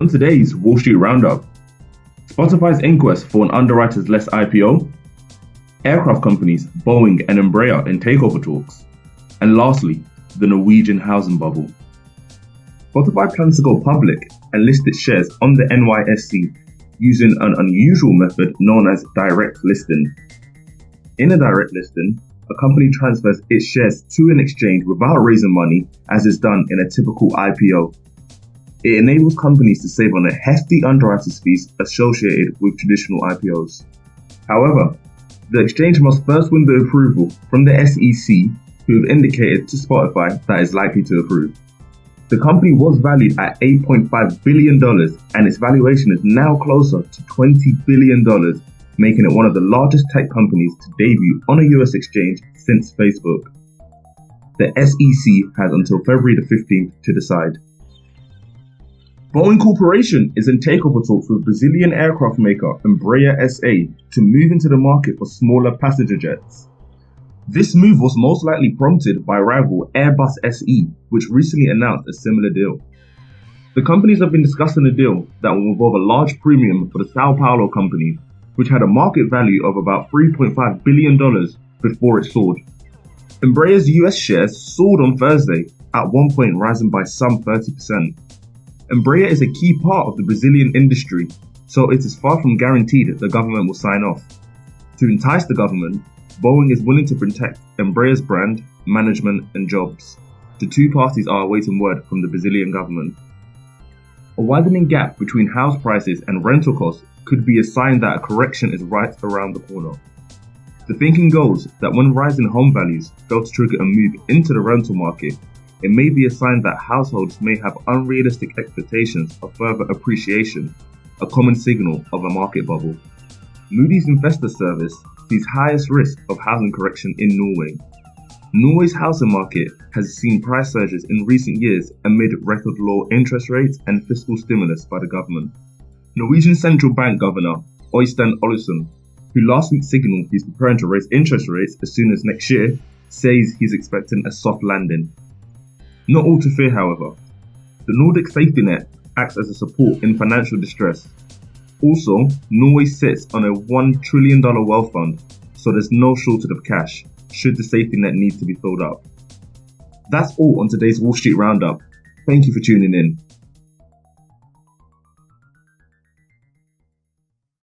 On today's Wall Street Roundup, Spotify's inquest for an underwriters-less IPO, aircraft companies Boeing and Embraer in takeover talks, and lastly, the Norwegian housing bubble. Spotify plans to go public and list its shares on the NYSE using an unusual method known as direct listing. In a direct listing, a company transfers its shares to an exchange without raising money, as is done in a typical IPO. It enables companies to save on the hefty underwriters fees associated with traditional IPOs. However, the exchange must first win the approval from the SEC, who have indicated to Spotify that is likely to approve. The company was valued at $8.5 billion, and its valuation is now closer to $20 billion, making it one of the largest tech companies to debut on a US exchange since Facebook. The SEC has until February the 15th to decide. Boeing Corporation is in takeover talks with Brazilian aircraft maker Embraer SA to move into the market for smaller passenger jets. This move was most likely prompted by rival Airbus SE, which recently announced a similar deal. The companies have been discussing a deal that will involve a large premium for the Sao Paulo company, which had a market value of about $3.5 billion before it soared. Embraer's US shares soared on Thursday, at one point rising by some 30%. Embraer is a key part of the Brazilian industry, so it is far from guaranteed that the government will sign off. To entice the government, Boeing is willing to protect Embraer's brand, management, and jobs. The two parties are awaiting word from the Brazilian government. A widening gap between house prices and rental costs could be a sign that a correction is right around the corner. The thinking goes that when rising home values fail to trigger a move into the rental market, it may be a sign that households may have unrealistic expectations of further appreciation, a common signal of a market bubble. Moody's Investor Service sees highest risk of housing correction in Norway. Norway's housing market has seen price surges in recent years amid record low interest rates and fiscal stimulus by the government. Norwegian Central Bank Governor Øystein Olesen, who last week signaled he's preparing to raise interest rates as soon as next year, says he's expecting a soft landing. Not all to fear, however. The Nordic safety net acts as a support in financial distress. Also, Norway sits on a $1 trillion wealth fund, so there's no shortage of cash should the safety net need to be filled up. That's all on today's Wall Street Roundup. Thank you for tuning in.